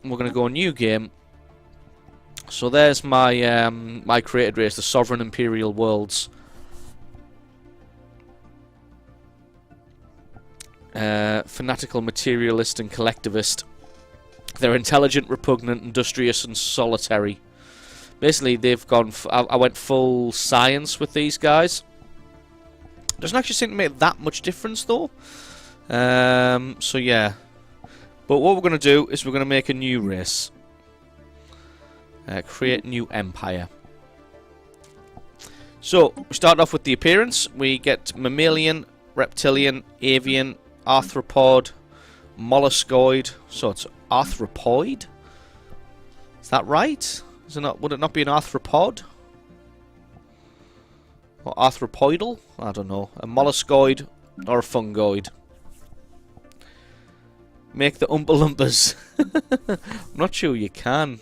we're going to go new game. So there's my my created race, the Sovereign Imperial Worlds. Fanatical, materialist, and collectivist. They're intelligent, repugnant, industrious, and solitary. Basically, they've gone. I went full science with these guys. Doesn't actually seem to make that much difference, though. So yeah. But what we're going to do is we're going to make a new race. Create new empire. So we start off with the appearance. We get mammalian, reptilian, avian, arthropod, molluscoid. So it's arthropoid. Is that right? Is it not? Would it not be an arthropod? Or arthropoidal? I don't know. A molluscoid or a fungoid. Make the Oompa Loompas. I'm not sure you can.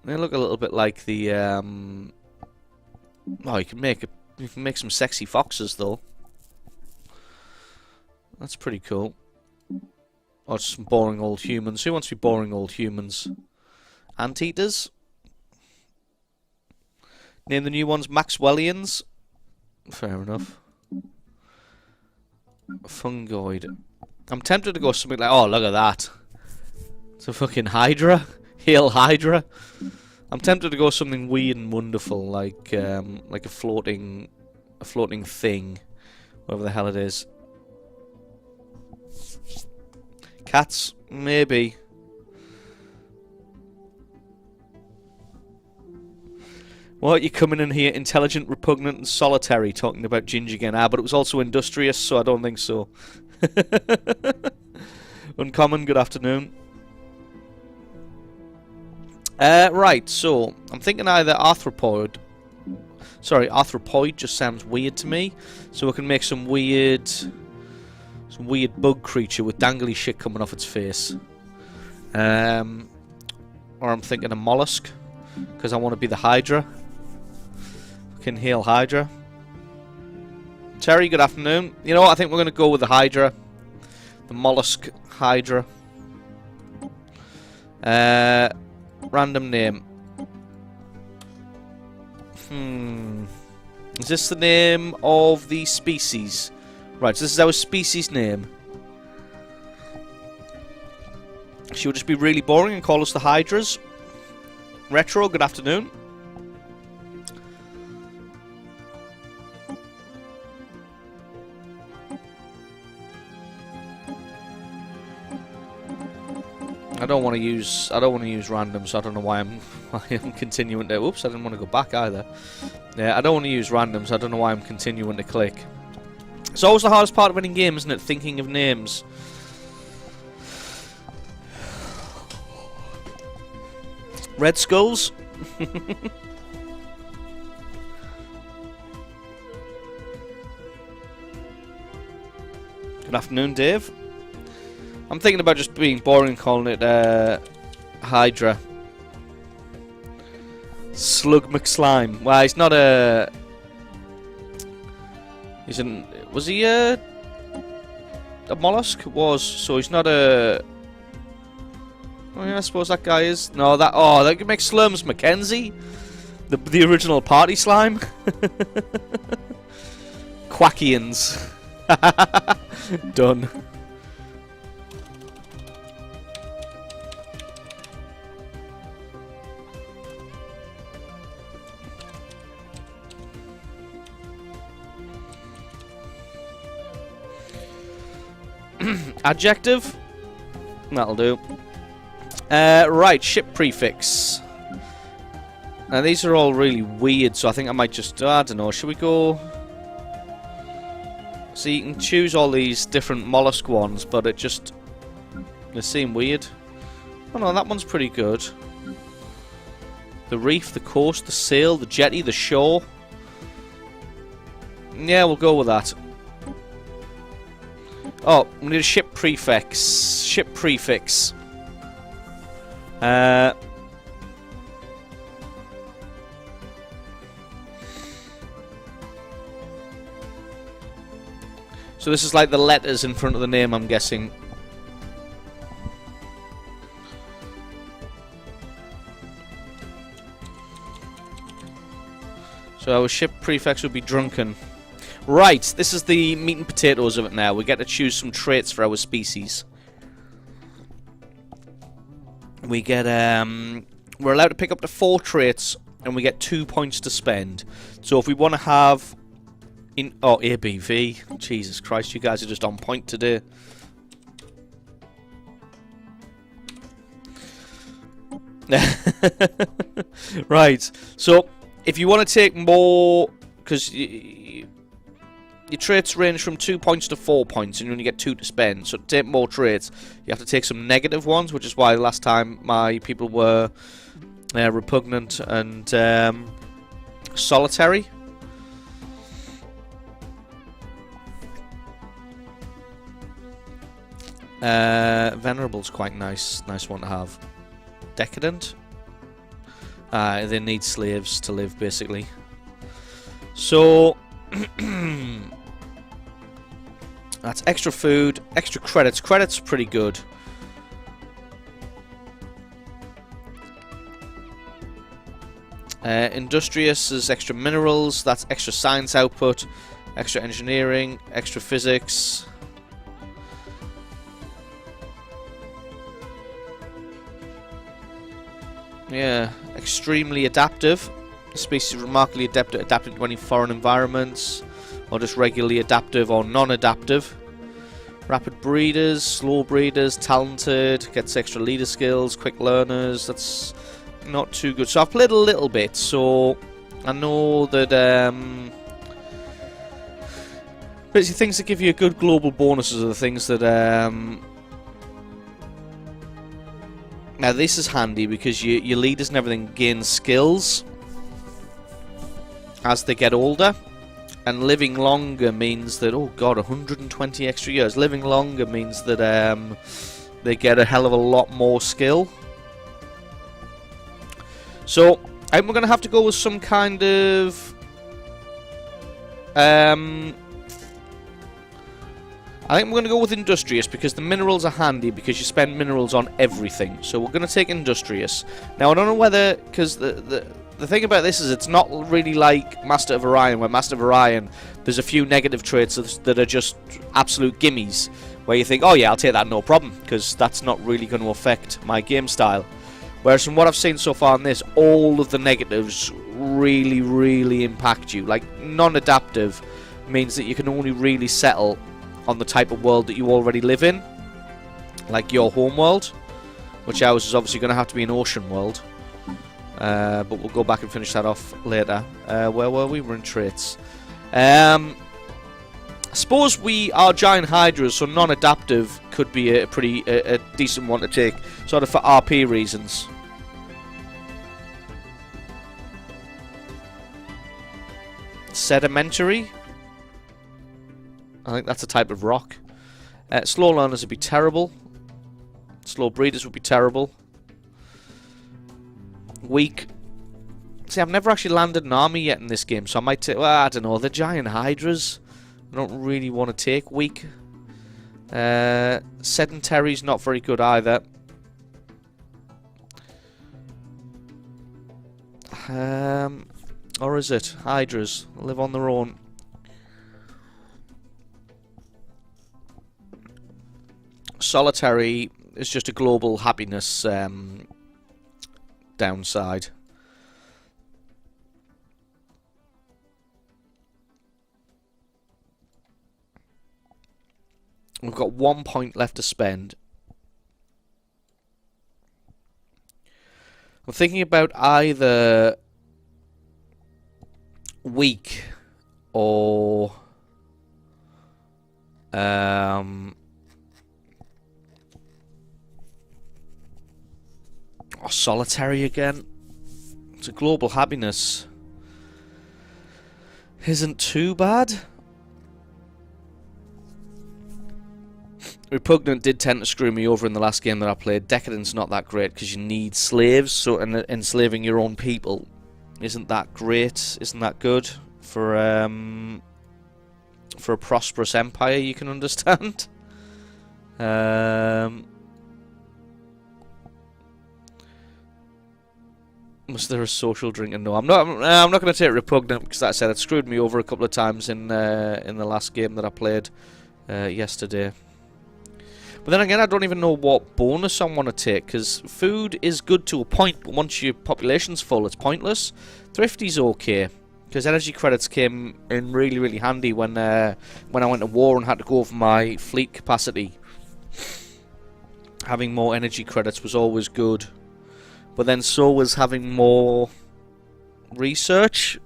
They look a little bit like the. Oh, you can make some sexy foxes though. That's pretty cool. Or just some boring old humans. Who wants to be boring old humans? Anteaters. Name the new ones Maxwellians. Fair enough. Fungoid. I'm tempted to go something like, oh, look at that. It's a fucking Hydra. Hail Hydra. I'm tempted to go something weird and wonderful, like a floating thing, whatever the hell it is. Cats, maybe. What, you coming in here intelligent, repugnant, and solitary, talking about Ginge again? Ah, but it was also industrious, so I don't think so. Uncommon, good afternoon. Right, so I'm thinking either arthropoid. Sorry, arthropoid just sounds weird to me. So we can make some weird bug creature with dangly shit coming off its face. Or I'm thinking a mollusk, because I want to be the Hydra. Fucking hail Hydra. Terry, good afternoon. You know what? I think we're going to go with the Hydra. The mollusk Hydra. Random name. Is this the name of the species? Right, so this is our species name. She would just be really boring and call us the Hydras. Retro, good afternoon. I don't want to use random, so I don't know why I'm continuing to. Oops, I didn't want to go back either. Yeah, I don't want to use randoms. I don't know why I'm continuing to click. It's always the hardest part of any game, isn't it? Thinking of names. Red Skulls. Good afternoon, Dave. I'm thinking about just being boring, calling it Hydra. Slug McSlime. Well, he's not a. He's an. Was he a mollusk? Was, so he's not a. Oh yeah, I suppose that guy is. No, that. Oh, that could make Slurms Mackenzie, the original party slime. Quackians. Done. Adjective. That'll do. Right, ship prefix. Now these are all really weird, so I think I might just, I don't know, should we go... So you can choose all these different mollusk ones, but it just... They seem weird. Oh no, that one's pretty good. The reef, the coast, the sail, the jetty, the shore. Yeah, we'll go with that. Oh, we need a ship prefix. Ship prefix. So this is like the letters in front of the name, I'm guessing. So our ship prefects would be drunken. Right, this is the meat and potatoes of it now. We get to choose some traits for our species. We get, we're allowed to pick up to 4 traits, and we get 2 points to spend. So if we want to have... ABV. Jesus Christ, you guys are just on point today. Right, so if you want to take more... Because... Your traits range from 2 points to 4 points, and you only get 2 to spend. So to take more traits, you have to take some negative ones, which is why last time my people were repugnant and solitary. Venerable's quite nice one to have. Decadent. They need slaves to live, basically. So... That's extra food, extra credits. Credits are pretty good. Industrious is extra minerals. That's extra science output, extra engineering, extra physics. Yeah, extremely adaptive. The species is remarkably adept at adapting to any foreign environments, or just regularly adaptive or non-adaptive. Rapid breeders, slow breeders, talented, gets extra leader skills, quick learners. That's not too good. So I've played a little bit, so I know that basically things that give you a good global bonuses are the things that now this is handy because your leaders and everything gain skills as they get older. And living longer means that, oh god, 120 extra years. Living longer means that they get a hell of a lot more skill. So, I think we're going to have to go with some kind of... I think we're going to go with Industrious, because the minerals are handy, because you spend minerals on everything. So we're going to take Industrious. Now, I don't know whether... Because the thing about this is it's not really like Master of Orion, where Master of Orion, there's a few negative traits that are just absolute gimmies, where you think, oh yeah, I'll take that, no problem, because that's not really going to affect my game style. Whereas from what I've seen so far in this, all of the negatives really, really impact you. Like, non-adaptive means that you can only really settle on the type of world that you already live in, like your home world, which ours is obviously going to have to be an ocean world. But we'll go back and finish that off later. Where were we? We're in traits. I suppose we are giant hydras, so non-adaptive could be a pretty decent one to take, sort of for RP reasons. Sedimentary. I think that's a type of rock. Slow learners would be terrible. Slow breeders would be terrible. Weak. See, I've never actually landed an army yet in this game, so I might take... Well, I don't know. The giant hydras, I don't really want to take. Weak. Sedentary's not very good either. Or is it? Hydras live on their own. Solitary is just a global happiness downside. We've got 1 point left to spend. I'm thinking about either weak or solitary again. It's a global happiness. Isn't too bad. Repugnant did tend to screw me over in the last game that I played. Decadent's not that great because you need slaves, so enslaving your own people isn't that great, isn't that good for a prosperous empire, you can understand. Was there a social drinker? No, I'm not. I'm not going to take Repugnant because, like I said, it screwed me over a couple of times in the last game that I played yesterday. But then again, I don't even know what bonus I want to take, because food is good to a point, but once your population's full, it's pointless. Thrifty's okay, because energy credits came in really, really handy when I went to war and had to go over my fleet capacity. Having more energy credits was always good. But then so was having more research.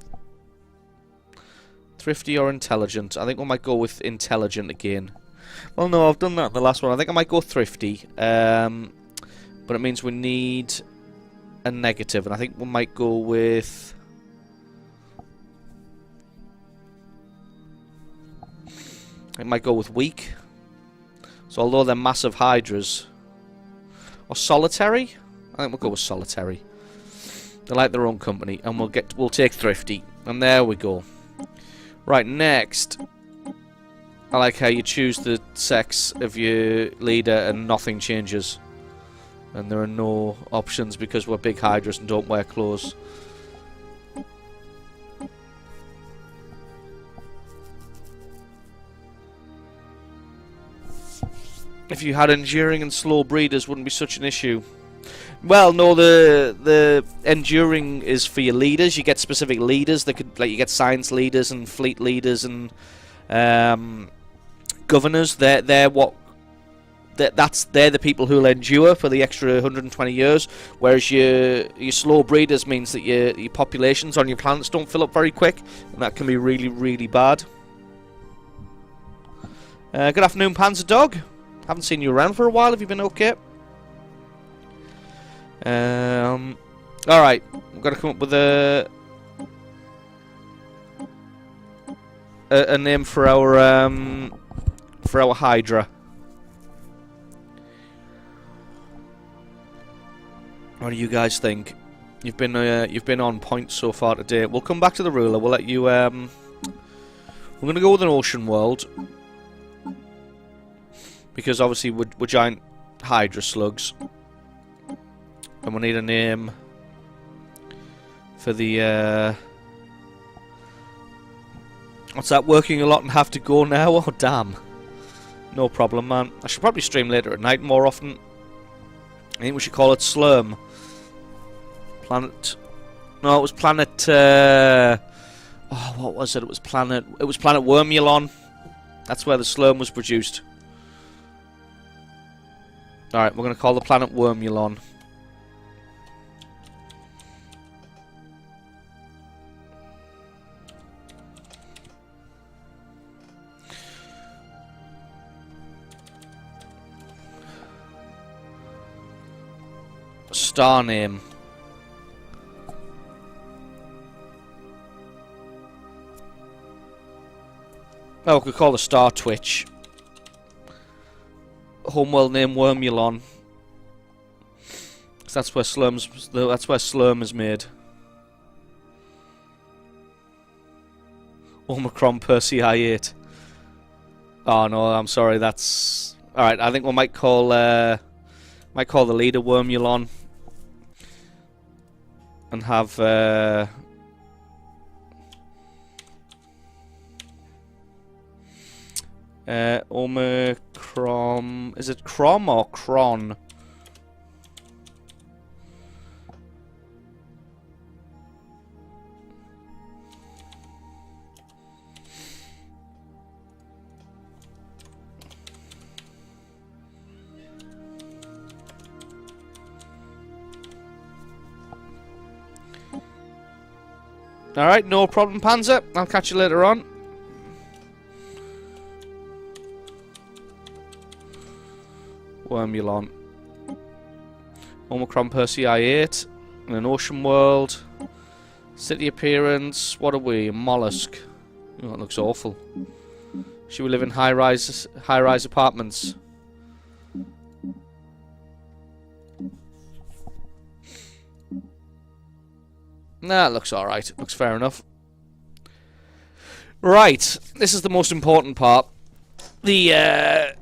Thrifty or intelligent? I think we might go with intelligent again. Well, no, I've done that in the last one. I think I might go thrifty. But it means we need a negative. And I think we might go with... it might go with weak. So although they're massive hydras... or solitary? I think we'll go with solitary. They like their own company. And we'll take thrifty. And there we go. Right, next... I like how you choose the sex of your leader and nothing changes. And there are no options because we're big hydras and don't wear clothes. If you had enduring and slow breeders, wouldn't be such an issue. Well, no, the enduring is for your leaders. You get specific leaders that could, like, you get science leaders and fleet leaders and governors. They're the people who'll endure for the extra 120 years. Whereas your slow breeders means that your populations on your planets don't fill up very quick, and that can be really, really bad. Good afternoon, Panzer Dog. Haven't seen you around for a while. Have you been okay? Alright, we've got to come up with a name for our Hydra. What do you guys think? You've been on point so far today. We'll come back to the ruler. We'll let you. We're gonna go with an ocean world because obviously we're giant Hydra slugs. And we need a name for the, what's that, working a lot and have to go now? Oh, damn. No problem, man. I should probably stream later at night more often. I think we should call it Slurm. Planet... No, it was Planet, oh, what was it? It was Planet Wormulon. That's where the Slurm was produced. Alright, we're going to call the planet Wormulon. Star name. Oh, we could call the star Twitch. Homeworld name Wormulon. That's where Slurm is made. Omicron Persei I-8. Oh no, I'm sorry. That's all right. I think we might call the leader Wormulon. And have Omicron. Is it Crom or Cron? Alright, no problem, Panzer. I'll catch you later on. Wormulon. Omicron Persei I-8. In an ocean world. City appearance. What are we? A mollusk. Oh, that looks awful. Should we live in high-rise apartments? Nah, it looks alright. Looks fair enough. Right. This is the most important part. The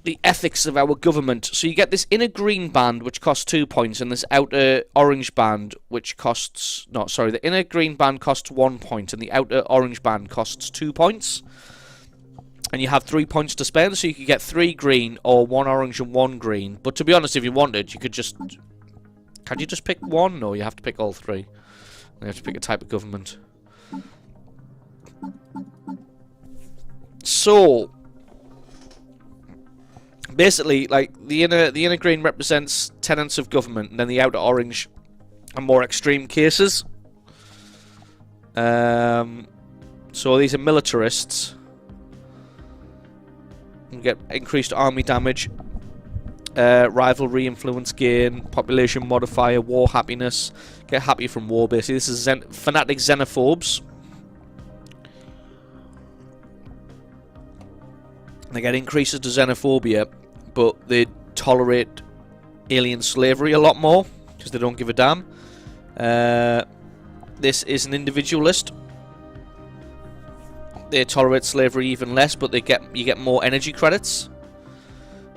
the ethics of our government. So you get this inner green band, which costs 2 points, and this outer orange band, which costs... No, sorry, the inner green band costs 1 point, and the outer orange band costs 2 points. And you have 3 points to spend, so you could get 3 green, or 1 orange and 1 green. But to be honest, if you wanted, you could just... Can you just pick one? No, you have to pick all 3. You have to pick a type of government. So... Basically, like, the inner green represents tenets of government, and then the outer orange are more extreme cases. So these are militarists. You get increased army damage, rivalry, influence gain, population modifier, war happiness. Get happy from war, basically. This is fanatic xenophobes. They get increases to xenophobia, but they tolerate alien slavery a lot more because they don't give a damn. This is an individualist. They tolerate slavery even less, but you get more energy credits.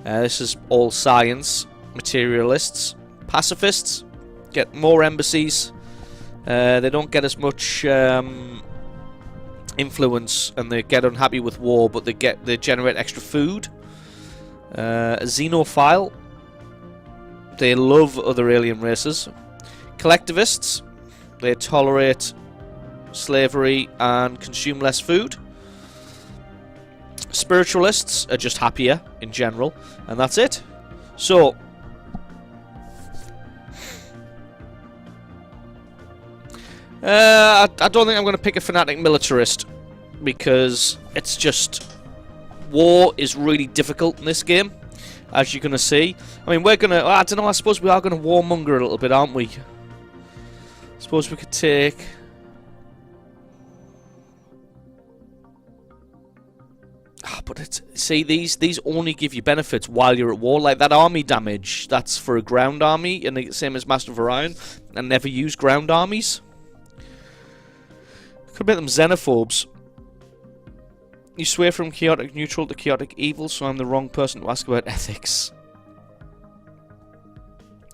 This is all science. Materialists, pacifists get more embassies. They don't get as much influence, and they get unhappy with war, but they generate extra food. A xenophile, they love other alien races. Collectivists, they tolerate slavery and consume less food. Spiritualists are just happier in general, and that's it. So I don't think I'm going to pick a fanatic militarist, because it's just... War is really difficult in this game, as you're going to see. I mean, we're going to... I don't know, I suppose we are going to warmonger a little bit, aren't we? I suppose we could take... But it's... See, these only give you benefits while you're at war. Like, that army damage, that's for a ground army, and the same as Master of Orion, and never use ground armies. Could make them xenophobes. You swear from chaotic neutral to chaotic evil, so I'm the wrong person to ask about ethics.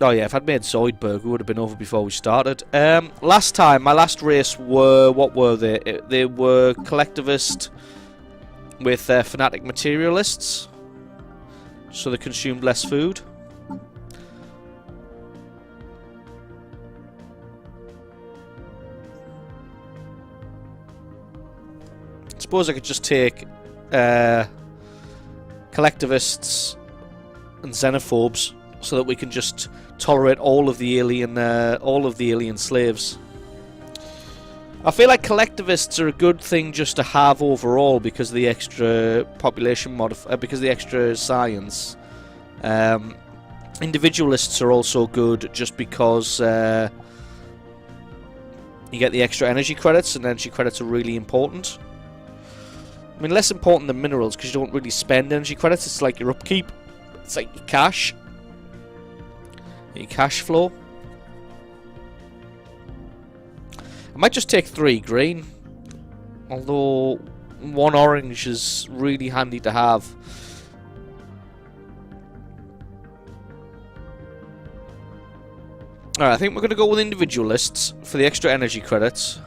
Oh yeah, if I'd made Zoidberg, we would have been over before we started. Last time, my last race were... What were they? They were collectivist with fanatic materialists. So they consumed less food. Suppose I could just take collectivists and xenophobes, so that we can just tolerate all of the alien slaves. I feel like collectivists are a good thing just to have overall, because of the extra population because of the extra science. Individualists are also good just because you get the extra energy credits, and energy credits are really important. I mean, less important than minerals, because you don't really spend energy credits. It's like your upkeep. It's like your cash. Your cash flow. I might just take 3 green. Although 1 orange is really handy to have. Alright, I think we're going to go with individualists for the extra energy credits.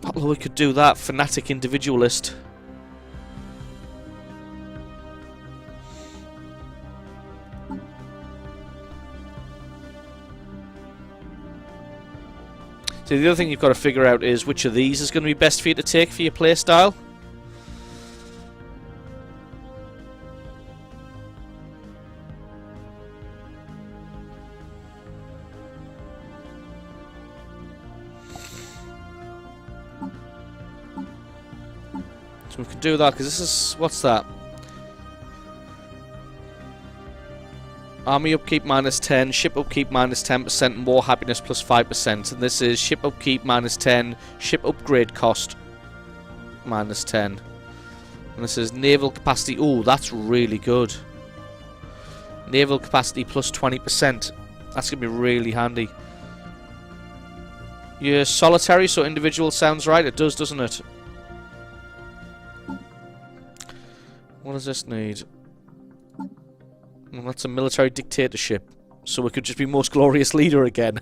Although we could do that, fanatic individualist. So the other thing you've got to figure out is which of these is going to be best for you to take for your playstyle. We can do that, because this is... What's that? Army upkeep minus 10, ship upkeep minus 10%, and war happiness plus 5%. And this is ship upkeep minus 10, ship upgrade cost minus 10. And this is naval capacity... Ooh, that's really good. Naval capacity plus 20%. That's going to be really handy. You're solitary, so individual sounds right. It does, doesn't it? What does this need? Well, that's a military dictatorship. So we could just be most glorious leader again.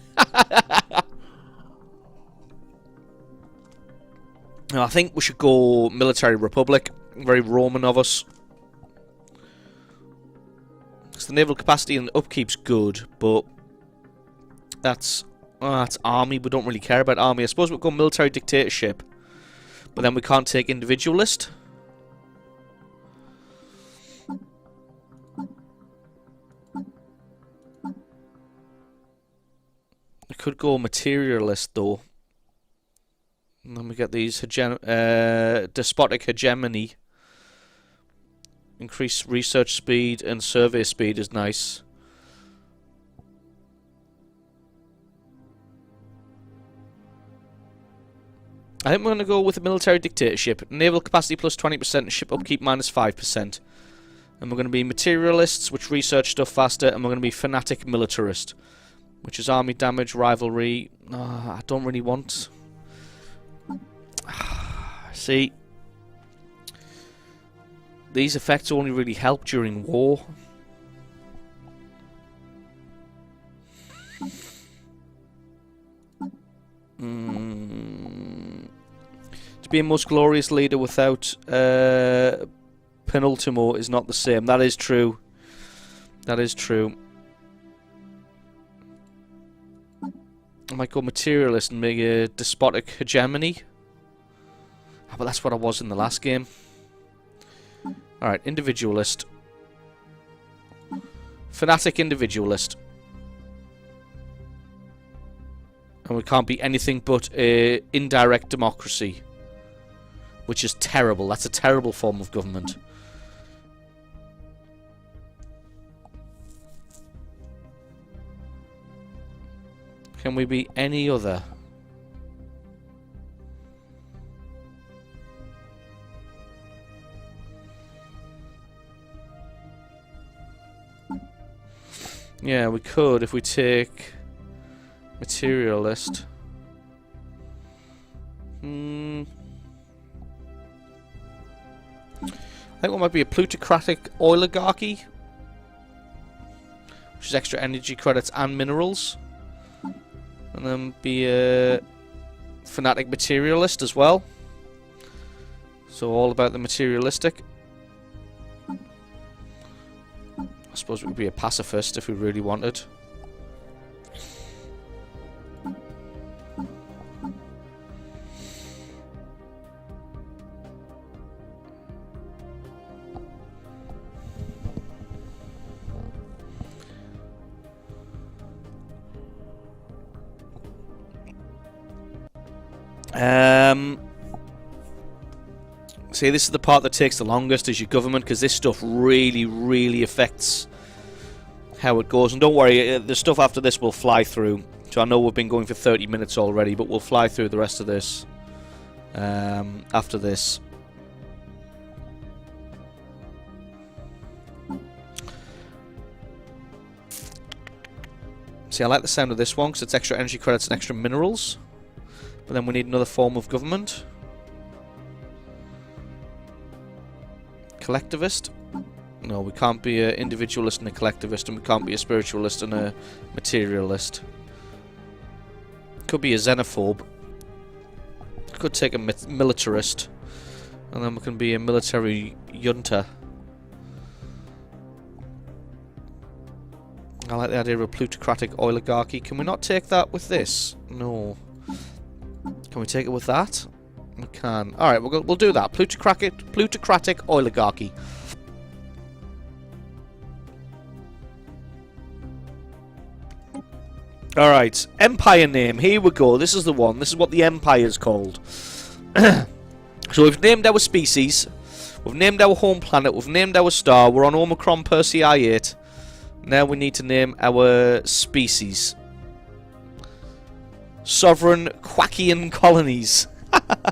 No, I think we should go military republic. Very Roman of us. Because the naval capacity and upkeep's good, but that's army. We don't really care about army. I suppose we'll go military dictatorship, but then we can't take individualist. We could go materialist though. And then we get these despotic hegemony. Increase research speed and survey speed is nice. I think we're going to go with a military dictatorship. Naval capacity plus 20% and ship upkeep minus 5%. And we're going to be materialists, which research stuff faster. And we're going to be fanatic militarist, which is army damage, rivalry. I don't really want... See, these effects only really help during war. To be a most glorious leader without penultimo is not the same. That is true. That is true. I might go materialist and make a despotic hegemony. But that's what I was in the last game. Alright, individualist. Fanatic individualist. And we can't be anything but indirect democracy. Which is terrible. That's a terrible form of government. Can we be any other? Yeah, we could if we take materialist. I think what might be a plutocratic oligarchy, which is extra energy credits and minerals, and then be a fanatic materialist as well. So all about the materialistic. I suppose we could be a pacifist if we really wanted. See, this is the part that takes the longest, is your government, because this stuff really, really affects how it goes. And don't worry, the stuff after this will fly through. So I know we've been going for 30 minutes already, but we'll fly through the rest of this after this. See, I like the sound of this one because it's extra energy credits and extra minerals. But then we need another form of government. Collectivist? No, we can't be an individualist and a collectivist, and we can't be a spiritualist and a materialist. Could be a xenophobe. Could take a militarist. And then we can be a military junta. I like the idea of a plutocratic oligarchy. Can we not take that with this? No. Can we take it with that? We can. Alright, we'll do that. Plutocratic oligarchy. Alright, empire name. Here we go. This is the one. This is what the empire is called. So we've named our species. We've named our home planet. We've named our star. We're on Omicron Persei 8. Now we need to name our species. Sovereign Quackian colonies.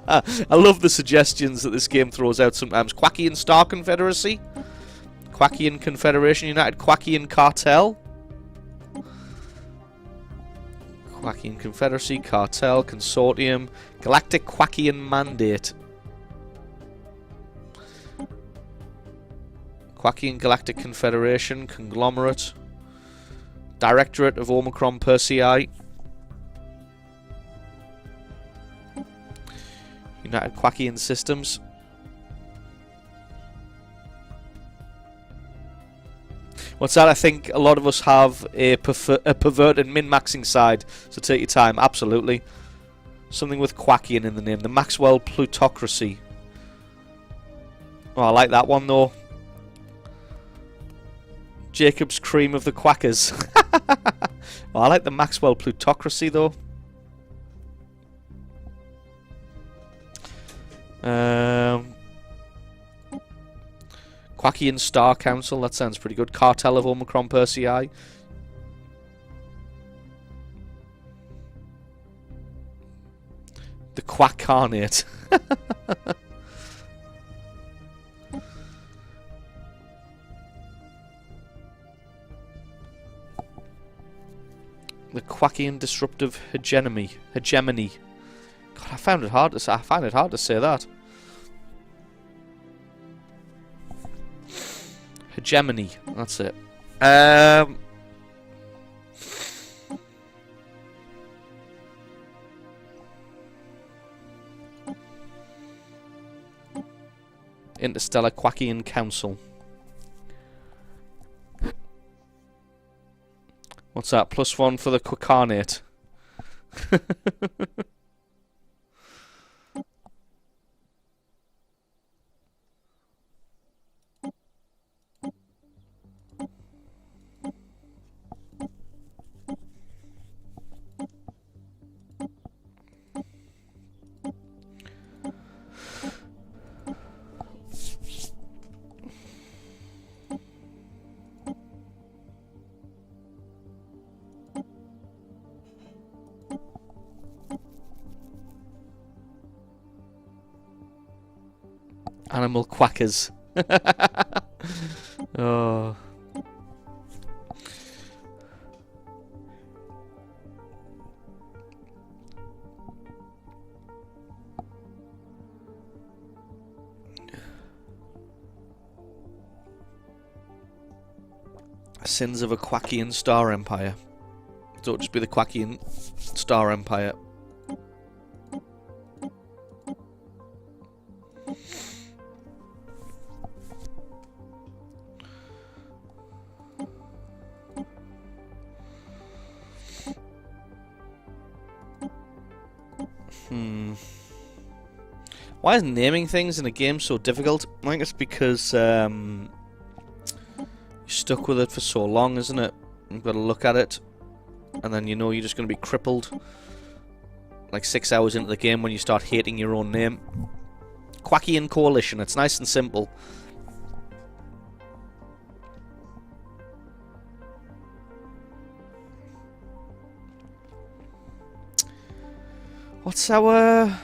I love the suggestions that this game throws out sometimes. Quackian Star Confederacy. Quackian Confederation United. Quackian Cartel. Quackian Confederacy, Cartel, Consortium, Galactic Quackian Mandate. Quackian Galactic Confederation, Conglomerate, Directorate of Omicron Persei, United Quackian Systems. What's that? I think a lot of us have a perverted min-maxing side, so take your time. Absolutely. Something with Quackian in the name. The Maxwell Plutocracy. Oh, I like that one though. Jacob's Cream of the Quackers. Oh, I like the Maxwell Plutocracy though. Quackian Star Council, that sounds pretty good. Cartel of Omicron Persei. The Quack Carnate. The Quackian Disruptive Hegemony. God, I find it hard to say that. Hegemony, that's it. Interstellar Quackian Council. What's that? +1 for the Quackarnate. Animal Quackers. Oh. Sins of a Quackian Star Empire. Don't just be the Quackian Star Empire. Why is naming things in a game so difficult? I think it's because you're stuck with it for so long, isn't it? You've got to look at it, and then you know you're just going to be crippled like 6 hours into the game when you start hating your own name. Quackian Coalition, it's nice and simple. What's our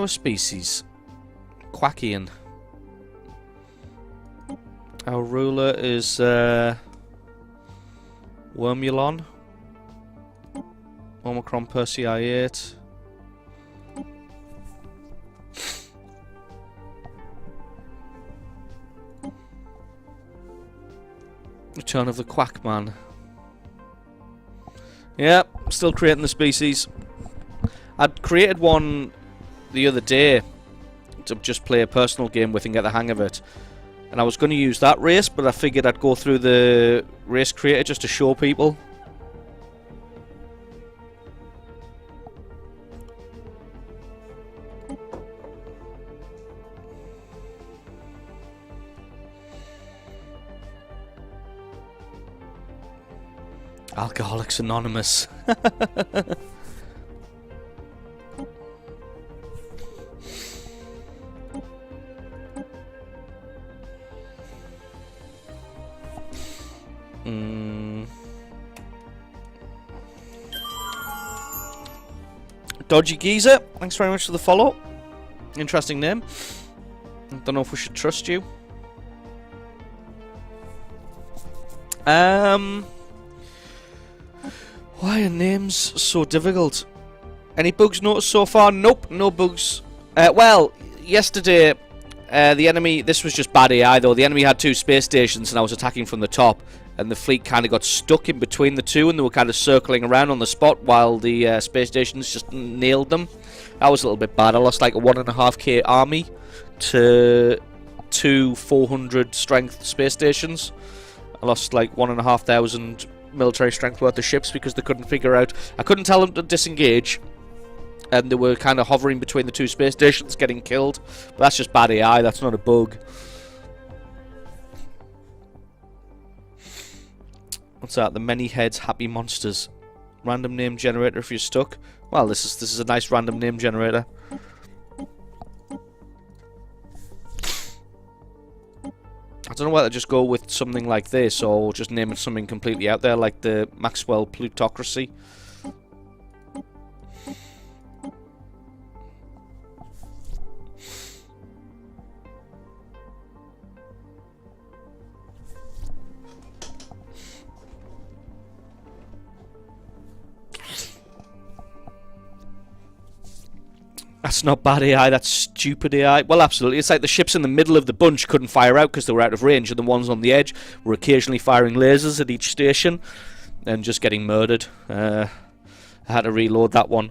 species? Quackian. Our ruler is Wormulon. Omicron Persei 8. Return of the Quackman. Yep, still creating the species. I'd created one the other day to just play a personal game with and get the hang of it. And I was going to use that race, but I figured I'd go through the race creator just to show people. Alcoholics Anonymous. Dodgy Geezer, thanks very much for the follow. Interesting name. I don't know if we should trust you. Why are names so difficult? Any bugs noticed so far? Nope, no bugs. Well, yesterday, the enemy... This was just bad AI, though. The enemy had 2 space stations, and I was attacking from the top. And the fleet kind of got stuck in between the 2, and they were kind of circling around on the spot while the space stations just nailed them. That was a little bit bad. I lost like a 1.5k army to 2 400 strength space stations. I lost like 1,500 military strength worth of ships because they couldn't figure out... I couldn't tell them to disengage, and they were kind of hovering between the 2 space stations getting killed. But that's just bad AI, that's not a bug. What's that? The many heads happy monsters. Random name generator if you're stuck. Well, this is a nice random name generator. I don't know whether to just go with something like this or just name it something completely out there, like the Maxwell plutocracy. That's not bad AI, that's stupid AI. Well, absolutely. It's like the ships in the middle of the bunch couldn't fire out because they were out of range, and the ones on the edge were occasionally firing lasers at each station and just getting murdered. I had to reload that one.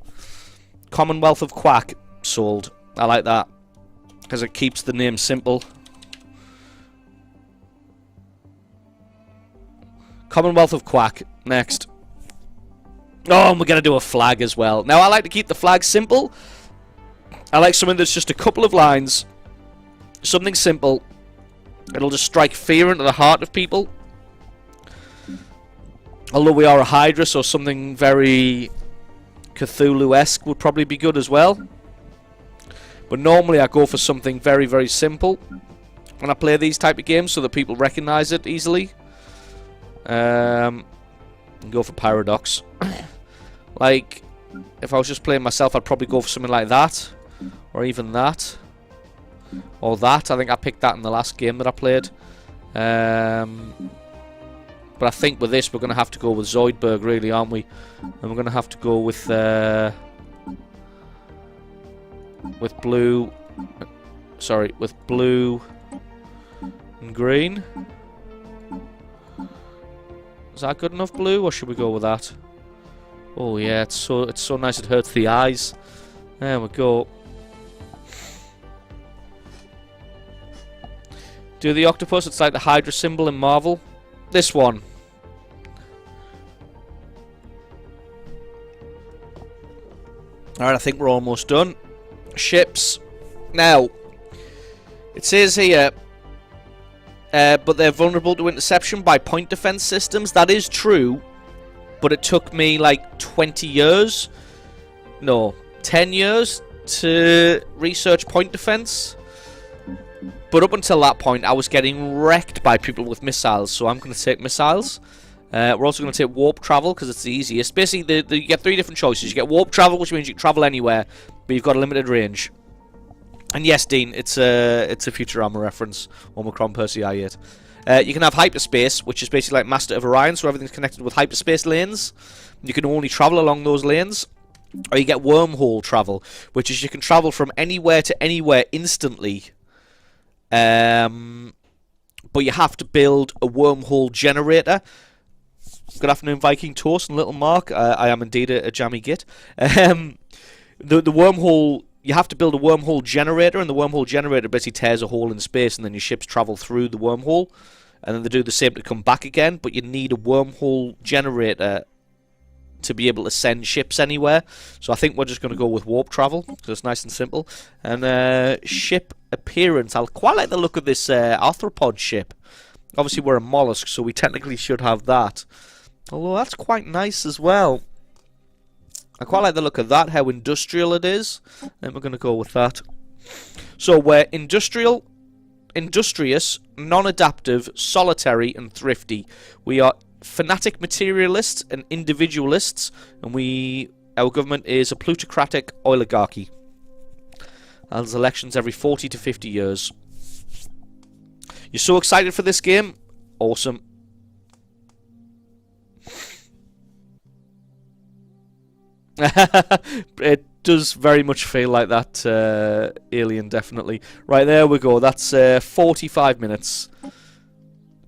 Commonwealth of Quack. Sold. I like that because it keeps the name simple. Commonwealth of Quack. Next. Oh, and we're going to do a flag as well. Now, I like to keep the flag simple. I like something that's just a couple of lines. Something simple. It'll just strike fear into the heart of people. Although we are a Hydra, so something very Cthulhu-esque would probably be good as well. But normally I go for something very, very simple when I play these type of games so that people recognise it easily. And go for Paradox. Like, if I was just playing myself, I'd probably go for something like that. Or even that. Or that. I think I picked that in the last game that I played. But I think with this, we're going to have to go with Zoidberg, really, aren't we? And we're going to have to go with blue... Sorry, with blue and green. Is that good enough blue, or should we go with that? Oh yeah, it's so nice it hurts the eyes. There we go. Do the octopus, it's like the Hydra symbol in Marvel. This one. Alright, I think we're almost done. Ships. Now, it says here, but they're vulnerable to interception by point defense systems. That is true, but it took me like 20 years. No, 10 years to research point defense. But up until that point, I was getting wrecked by people with missiles, so I'm going to take missiles. We're also going to take warp travel, because it's the easiest. Basically, you get 3 different choices. You get warp travel, which means you can travel anywhere, but you've got a limited range. And yes, Dean, it's a Futurama reference. Omicron Percy I8. You can have hyperspace, which is basically like Master of Orion, so everything's connected with hyperspace lanes. You can only travel along those lanes. Or you get wormhole travel, which is you can travel from anywhere to anywhere instantly. But you have to build a wormhole generator. Good afternoon, Viking Toast and Little Mark. I am indeed a jammy git. The wormhole, you have to build a wormhole generator, and the wormhole generator basically tears a hole in space, and then your ships travel through the wormhole, and then they do the same to come back again. But you need a wormhole generator to be able to send ships anywhere. So I think we're just going to go with warp travel, because it's nice and simple. And ship appearance. I quite like the look of this arthropod ship. Obviously we're a mollusk, so we technically should have that. Although that's quite nice as well. I quite like the look of that, how industrial it is. And we're going to go with that. So we're industrial, industrious, non-adaptive, solitary, and thrifty. We are fanatic materialists and individualists, and our government is a plutocratic oligarchy. And there's elections every 40 to 50 years. You're so excited for this game? Awesome. It does very much feel like that, Alien, definitely. Right, there we go. That's 45 minutes.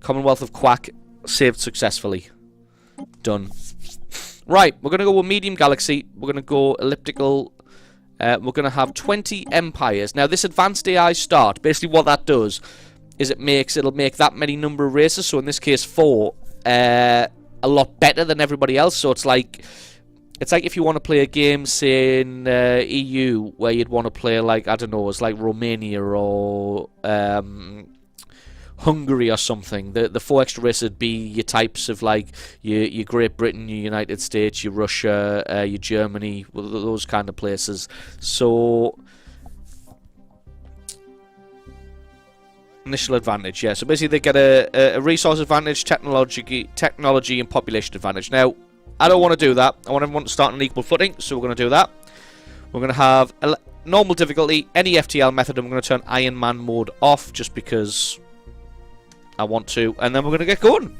Commonwealth of Quack saved successfully. Done. Right, we're going to go with medium galaxy. We're going to go elliptical. We're going to have 20 empires. Now, this advanced AI start, basically what that does is it'll make that many number of races, so in this case 4, a lot better than everybody else. So it's like if you want to play a game, say in EU, where you'd want to play, like, I don't know, it's like Romania or Hungary or something. The 4 extra races would be your types of, like, your Great Britain, your United States, your Russia, your Germany, those kind of places. So initial advantage, yeah. So basically they get a resource advantage, technology and population advantage. Now, I don't want to do that. I want everyone to start on an equal footing, so we're going to do that. We're going to have normal difficulty, any FTL method, and we're going to turn Iron Man mode off, just because I want to, and then we're going to get going.